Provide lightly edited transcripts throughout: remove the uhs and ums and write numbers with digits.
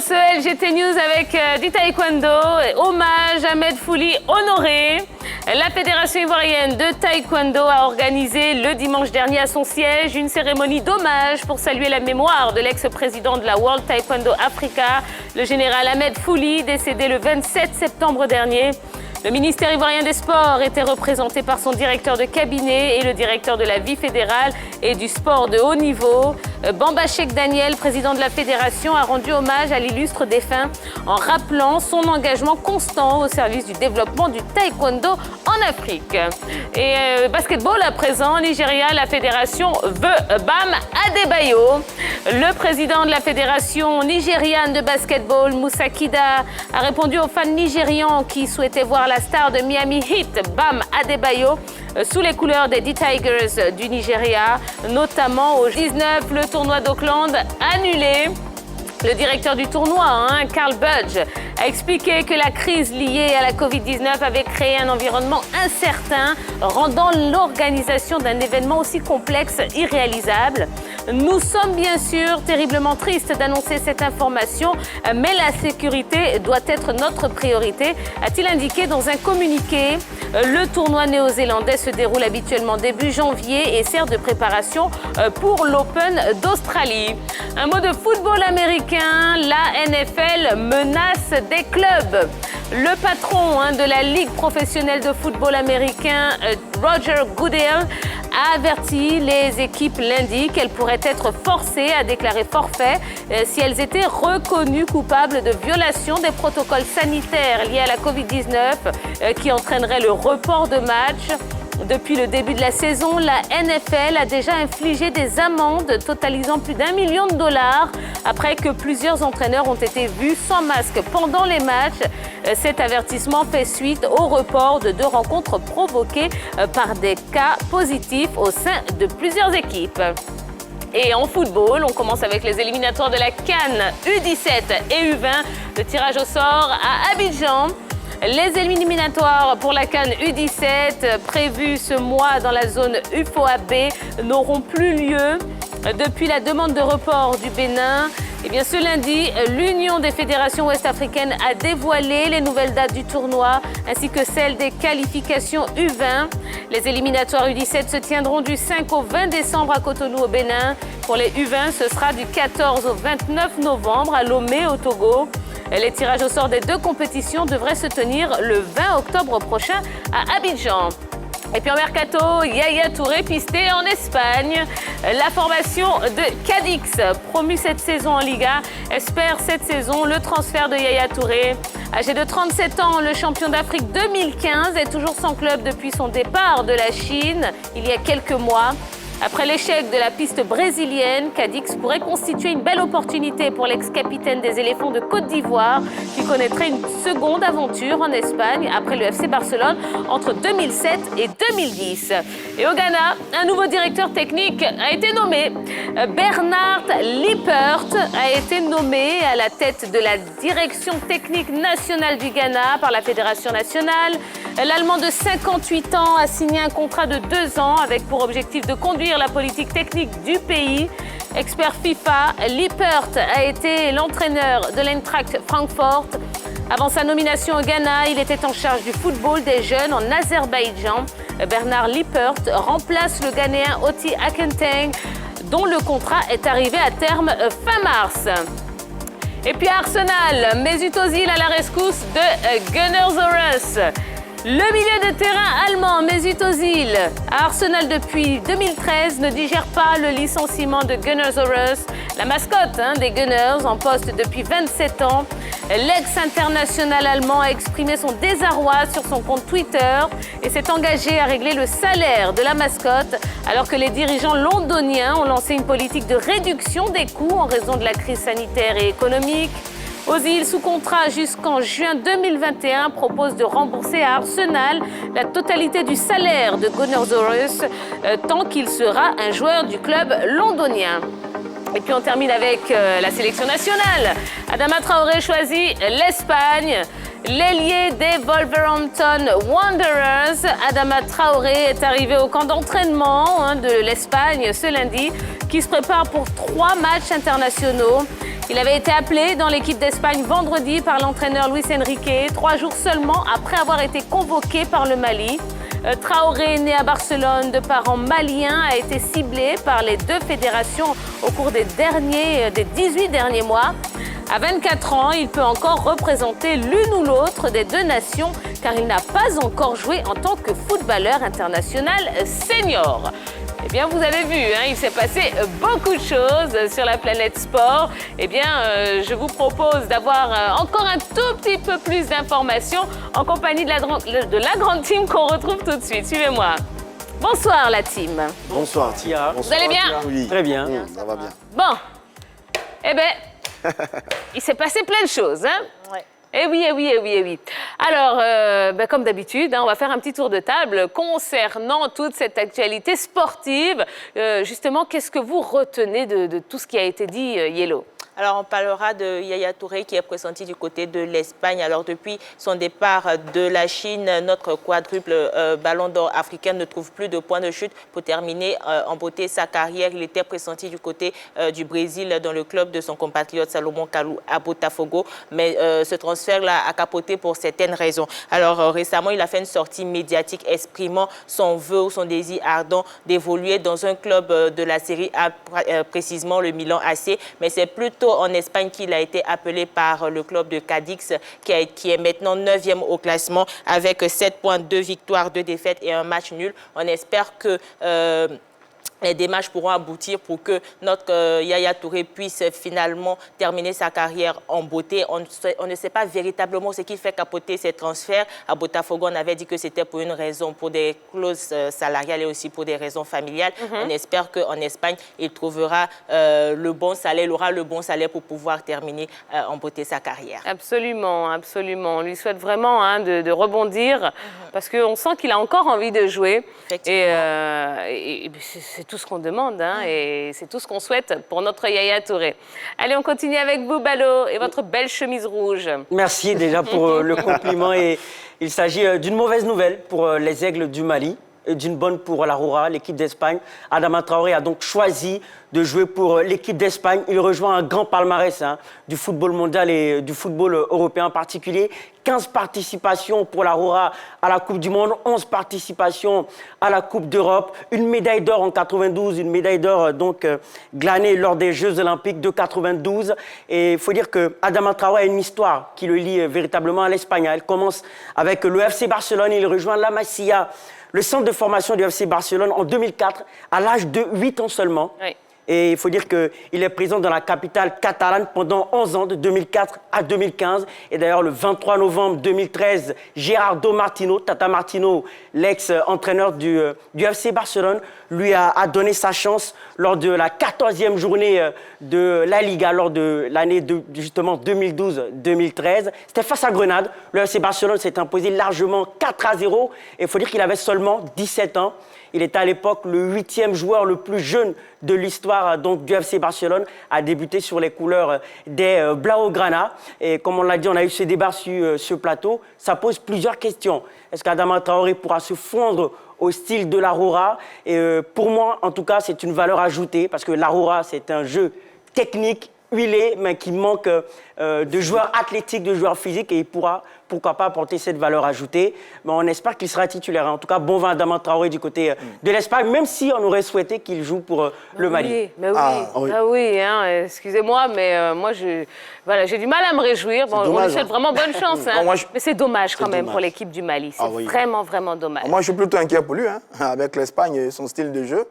commence LGT News avec du taekwondo. Hommage à Ahmed Fouli honoré. La Fédération ivoirienne de taekwondo a organisé le dimanche dernier à son siège une cérémonie d'hommage pour saluer la mémoire de l'ex-président de la World Taekwondo Africa, le général Ahmed Fouli, décédé le 27 septembre dernier. Le ministère ivoirien des Sports était représenté par son directeur de cabinet et le directeur de la vie fédérale et du sport de haut niveau. Bamba Cheikh Daniel, président de la fédération, a rendu hommage à l'illustre défunt en rappelant son engagement constant au service du développement du taekwondo en Afrique. Et basketball à présent, en Nigeria, la fédération veut Bam Adebayo. Le président de la fédération nigériane de basketball, Moussa Kida, a répondu aux fans nigérians qui souhaitaient voir la star de Miami Heat, Bam Adebayo, sous les couleurs des D-Tigers du Nigeria, notamment au 19, le tournoi d'Auckland annulé. Le directeur du tournoi, Carl Budge, a expliqué que la crise liée à la Covid-19 avait créé un environnement incertain, rendant l'organisation d'un événement aussi complexe irréalisable. Nous sommes bien sûr terriblement tristes d'annoncer cette information, mais la sécurité doit être notre priorité, a-t-il indiqué dans un communiqué. Le tournoi néo-zélandais se déroule habituellement début janvier et sert de préparation pour l'Open d'Australie. Un mot de football américain, la NFL menace des clubs. Le patron de la Ligue professionnelle de football américain, Roger Goodell, a averti les équipes lundi qu'elles pourraient être forcées à déclarer forfait si elles étaient reconnues coupables de violation des protocoles sanitaires liés à la Covid-19 qui entraînerait le report de match. Depuis le début de la saison, la NFL a déjà infligé des amendes totalisant plus d'1 million de dollars après que plusieurs entraîneurs ont été vus sans masque pendant les matchs. Cet avertissement fait suite au report de 2 rencontres provoquées par des cas positifs au sein de plusieurs équipes. Et en football, on commence avec les éliminatoires de la CAN U17 et U20. Le tirage au sort à Abidjan. Les éliminatoires pour la CAN U17 prévus ce mois dans la zone UFOA-B n'auront plus lieu depuis la demande de report du Bénin. Eh bien, ce lundi, l'Union des fédérations ouest-africaines a dévoilé les nouvelles dates du tournoi ainsi que celles des qualifications U20. Les éliminatoires U17 se tiendront du 5 au 20 décembre à Cotonou au Bénin. Pour les U20, ce sera du 14 au 29 novembre à Lomé au Togo. Les tirages au sort des 2 compétitions devraient se tenir le 20 octobre prochain à Abidjan. Et puis en mercato, Yaya Touré pisté en Espagne. La formation de Cadix, promue cette saison en Liga, espère cette saison le transfert de Yaya Touré. Âgé de 37 ans, le champion d'Afrique 2015 est toujours sans club depuis son départ de la Chine il y a quelques mois. Après l'échec de la piste brésilienne, Cadix pourrait constituer une belle opportunité pour l'ex-capitaine des éléphants de Côte d'Ivoire qui connaîtrait une seconde aventure en Espagne après le FC Barcelone entre 2007 et 2010. Et au Ghana, un nouveau directeur technique a été nommé. Bernard Lippert a été nommé à la tête de la direction technique nationale du Ghana par la Fédération nationale. L'Allemand de 58 ans a signé un contrat de 2 ans avec pour objectif de conduire la politique technique du pays. Expert FIFA, Lippert a été l'entraîneur de l'Eintracht Francfort. Avant sa nomination au Ghana, il était en charge du football des jeunes en Azerbaïdjan. Bernard Lippert remplace le Ghanéen Oti Akenteng, dont le contrat est arrivé à terme fin mars. Et puis à Arsenal, Mesut Ozil à la rescousse de Gunnersaurus. Le milieu de terrain allemand Mesut Ozil à Arsenal depuis 2013 ne digère pas le licenciement de Gunnersaurus, la mascotte des Gunners en poste depuis 27 ans. L'ex-international allemand a exprimé son désarroi sur son compte Twitter et s'est engagé à régler le salaire de la mascotte alors que les dirigeants londoniens ont lancé une politique de réduction des coûts en raison de la crise sanitaire et économique. Ozil, sous contrat jusqu'en juin 2021, propose de rembourser à Arsenal la totalité du salaire de Gunnersaurus tant qu'il sera un joueur du club londonien. Et puis on termine avec la sélection nationale. Adama Traoré choisit l'Espagne. L'ailier des Wolverhampton Wanderers, Adama Traoré, est arrivé au camp d'entraînement de l'Espagne ce lundi, qui se prépare pour 3 matchs internationaux. Il avait été appelé dans l'équipe d'Espagne vendredi par l'entraîneur Luis Enrique, 3 jours seulement après avoir été convoqué par le Mali. Traoré, né à Barcelone de parents maliens, a été ciblé par les 2 fédérations au cours des 18 derniers mois. À 24 ans, il peut encore représenter l'une ou l'autre des 2 nations car il n'a pas encore joué en tant que footballeur international senior. Eh bien, vous avez vu, il s'est passé beaucoup de choses sur la planète sport. Eh bien, je vous propose d'avoir encore un tout petit peu plus d'informations en compagnie de la grande team qu'on retrouve tout de suite. Suivez-moi. Bonsoir, la team. Bonsoir, Tia. Vous allez bien? Oui. Très bien. Ça va bien. Bon. Eh bien, il s'est passé plein de choses, Ouais. Eh oui. Alors, comme d'habitude, on va faire un petit tour de table concernant toute cette actualité sportive. Justement, qu'est-ce que vous retenez de tout ce qui a été dit, Yellow? Alors, on parlera de Yaya Touré qui est pressenti du côté de l'Espagne. Alors, depuis son départ de la Chine, notre quadruple ballon d'or africain ne trouve plus de point de chute pour terminer en beauté sa carrière. Il était pressenti du côté du Brésil dans le club de son compatriote Salomon Kalou à Botafogo. Mais ce transfert-là a capoté pour certaines raisons. Alors, récemment, il a fait une sortie médiatique exprimant son vœu ou son désir ardent d'évoluer dans un club de la Série A, précisément le Milan AC. Mais c'est plutôt en Espagne qu'il a été appelé par le club de Cadix qui est maintenant 9e au classement avec 7 points, 2 victoires, 2 défaites et un match nul. On espère que les démarches pourront aboutir pour que notre Yaya Touré puisse finalement terminer sa carrière en beauté. On ne sait pas véritablement ce qui fait capoter ces transferts. À Botafogo, on avait dit que c'était pour une raison, pour des clauses salariales et aussi pour des raisons familiales. On espère qu'en Espagne, il trouvera le bon salaire, il aura le bon salaire pour pouvoir terminer en beauté sa carrière. Absolument. On lui souhaite vraiment de rebondir parce qu'on sent qu'il a encore envie de jouer. Et c'est tout ce qu'on demande et c'est tout ce qu'on souhaite pour notre Yaya Touré. Allez, on continue avec vous, Balo, et votre belle chemise rouge. Merci déjà pour le compliment. Et il s'agit d'une mauvaise nouvelle pour les Aigles du Mali et d'une bonne pour l'Aroura, l'équipe d'Espagne. Adama Traoré a donc choisi de jouer pour l'équipe d'Espagne. Il rejoint un grand palmarès du football mondial et du football européen en particulier. 15 participations pour l'Aroura à la Coupe du Monde, 11 participations à la Coupe d'Europe, une médaille d'or en 92, une médaille d'or donc glanée lors des Jeux Olympiques de 92. Et il faut dire que Adama Traoré a une histoire qui le lie véritablement à l'Espagne. Elle commence avec le FC Barcelone, il rejoint la Masia, le centre de formation du FC Barcelone en 2004, à l'âge de 8 ans seulement. Oui. Et il faut dire qu'il est présent dans la capitale catalane pendant 11 ans, de 2004 à 2015. Et d'ailleurs, le 23 novembre 2013, Gerardo Martino, Tata Martino, l'ex-entraîneur du FC Barcelone, lui a donné sa chance lors de la 14e journée de la Liga, lors de l'année justement 2012-2013. C'était face à Grenade. Le FC Barcelone s'est imposé largement 4-0. Et il faut dire qu'il avait seulement 17 ans. Il était à l'époque le 8e joueur le plus jeune de l'histoire du FC Barcelone, a débuté sur les couleurs des Blaugrana. Et comme on l'a dit, on a eu ce débat sur ce plateau. Ça pose plusieurs questions. Est-ce qu'Adama Traoré pourra se fondre au style de l'Aroura? Et pour moi, en tout cas, c'est une valeur ajoutée parce que l'Aroura, c'est un jeu technique, huilé, mais qui manque de joueurs athlétiques, de joueurs physiques, et il pourra, pourquoi pas, apporter cette valeur ajoutée. Mais on espère qu'il sera titulaire. En tout cas, bon vent à Adama Traoré du côté de l'Espagne, même si on aurait souhaité qu'il joue pour le Mali. Oui, excusez-moi, mais moi, j'ai du mal à me réjouir. Bon, on lui souhaite vraiment bonne chance, mais c'est dommage quand même pour l'équipe du Mali. C'est vraiment, vraiment dommage. Moi, je suis plutôt inquiet pour lui, avec l'Espagne et son style de jeu.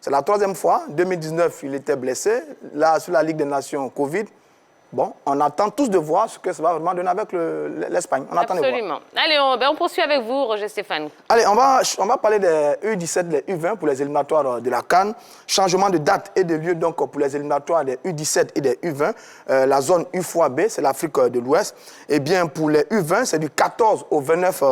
C'est la 3e fois. 2019, il était blessé. Là, sur la Ligue des Nations, Covid. Bon, on attend tous de voir ce que ça va vraiment donner avec l'Espagne. On attend de voir. Absolument. Allez, on poursuit avec vous, Roger Stéphane. Allez, on va parler des U17, des U20 pour les éliminatoires de la CAN. Changement de date et de lieu donc pour les éliminatoires des U17 et des U20. La zone U3B, c'est l'Afrique de l'Ouest. Et bien, pour les U20, c'est du 14 au 29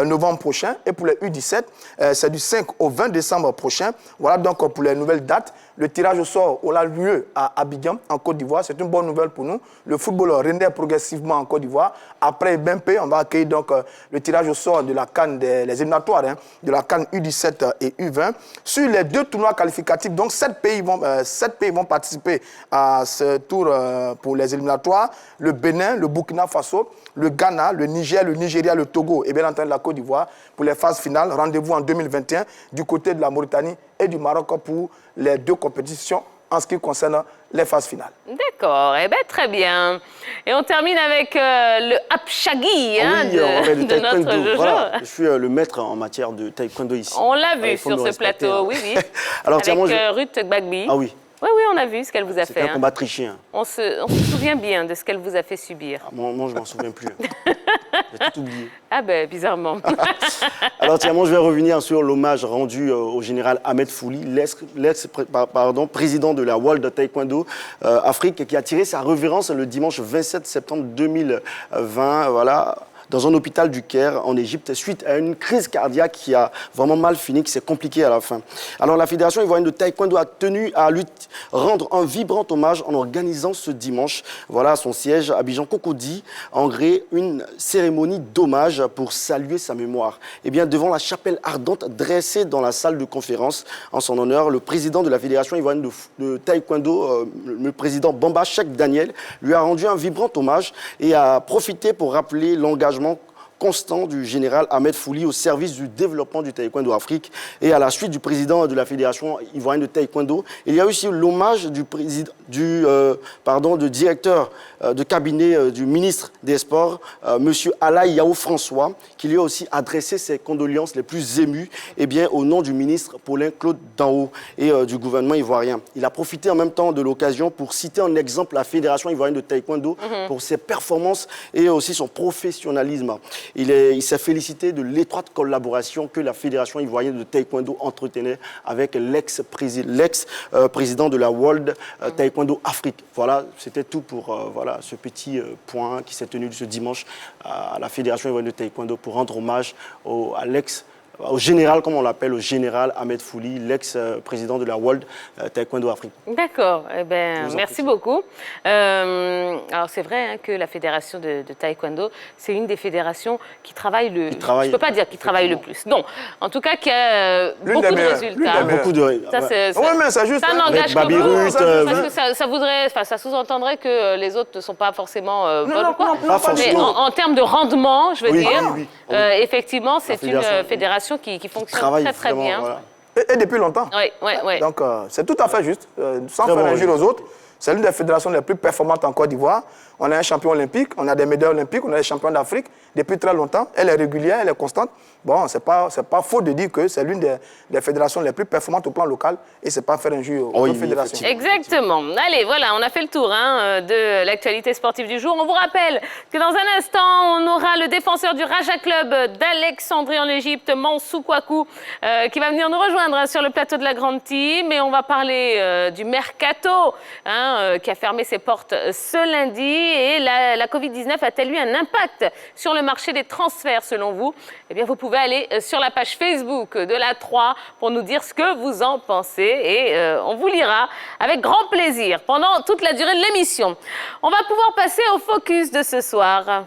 novembre prochain. Et pour les U17, c'est du 5 au 20 décembre prochain. Voilà donc pour les nouvelles dates. Le tirage au sort aura lieu à Abidjan, en Côte d'Ivoire. C'est une bonne nouvelle pour nous. Le football renaît progressivement en Côte d'Ivoire. Après Bempé, on va accueillir donc le tirage au sort de la CAN, les éliminatoires de la CAN U17 et U20. Sur les 2 tournois qualificatifs, donc 7 pays vont participer à ce tour pour les éliminatoires. Le Bénin, le Burkina Faso, le Ghana, le Niger, le Nigeria, le Togo et bien entendu la Côte d'Ivoire pour les phases finales. Rendez-vous en 2021 du côté de la Mauritanie et du Maroc pour les 2 compétitions en ce qui concerne les phases finales. D'accord, eh bien très bien. Et on termine avec le Apshagi de notre Jojo. Voilà, je suis le maître en matière de taekwondo ici. On l'a vu sur ce plateau, oui, oui. Alors, avec Ruth Gbagbi. Ah oui. Oui, oui, on a vu ce qu'elle vous a fait. C'était un combat triché. Hein. On se souvient bien de ce qu'elle vous a fait subir. Ah, moi, je ne m'en souviens plus. J'ai tout oublié. Ah ben, bizarrement. Alors, tiens, moi, je vais revenir sur l'hommage rendu au général Ahmed Fouli, l'ex-président de la World Taekwondo Afrique, qui a tiré sa révérence le dimanche 27 septembre 2020, voilà, dans un hôpital du Caire, en Égypte, suite à une crise cardiaque qui a vraiment mal fini, qui s'est compliquée à la fin. Alors, la Fédération ivoirienne de taekwondo a tenu à lui rendre un vibrant hommage en organisant ce dimanche, voilà, à son siège, à Abidjan-Cocody, en Gré, une cérémonie d'hommage pour saluer sa mémoire. Et bien, devant la chapelle ardente dressée dans la salle de conférence, en son honneur, le président de la Fédération ivoirienne de taekwondo, le président Bamba Cheikh Daniel, lui a rendu un vibrant hommage et a profité pour rappeler l'engagement constant du général Ahmed Fouli au service du développement du taekwondo Afrique. Et à la suite du président de la Fédération ivoirienne de taekwondo, il y a aussi l'hommage du directeur de cabinet du ministre des Sports, M. Alain Yao François, qui lui a aussi adressé ses condoléances les plus émues au nom du ministre Paulin Claude Danho et du gouvernement ivoirien. Il a profité en même temps de l'occasion pour citer en exemple la Fédération ivoirienne de taekwondo pour ses performances et aussi son professionnalisme. Il s'est félicité de l'étroite collaboration que la Fédération ivoirienne de taekwondo entretenait avec l'ex-président de la World Taekwondo Afrique. Voilà, c'était tout pour ce petit point qui s'est tenu ce dimanche à la Fédération ivoirienne de taekwondo pour rendre hommage au général, comme on l'appelle, au général Ahmed Fouli, l'ex-président de la World Taekwondo Afrique. D'accord, eh ben, merci beaucoup. Alors c'est vrai que la fédération de taekwondo, c'est une des fédérations qui travaille je ne peux pas dire qui travaille le plus. Non, en tout cas qui a beaucoup de résultats. Beaucoup de... Ça n'engage que vous, parce que ça sous-entendrait que les autres ne sont pas forcément bonnes. Mais en termes de rendement, je veux dire, effectivement, c'est une fédération qui fonctionne très bien. Voilà. Et depuis longtemps. Oui. Donc, c'est tout à fait juste, sans faire injure aux autres. C'est l'une des fédérations les plus performantes en Côte d'Ivoire. On a un champion olympique, on a des médailles olympiques, on a des champions d'Afrique depuis très longtemps. Elle est régulière, elle est constante. Bon, c'est pas faux de dire que c'est l'une des fédérations les plus performantes au plan local et c'est pas faire injure aux autres fédérations. Exactement. Allez, voilà, on a fait le tour de l'actualité sportive du jour. On vous rappelle que dans un instant, on aura le défenseur du Raja Club d'Alexandrie en Égypte, Mansou Kouakou, qui va venir nous rejoindre sur le plateau de la Grande Team. Et on va parler du Mercato, qui a fermé ses portes ce lundi. Et la Covid-19 a-t-elle eu un impact sur le marché des transferts, selon vous? Eh bien, vous pouvez aller sur la page Facebook de la 3 pour nous dire ce que vous en pensez. Et on vous lira avec grand plaisir pendant toute la durée de l'émission. On va pouvoir passer au focus de ce soir.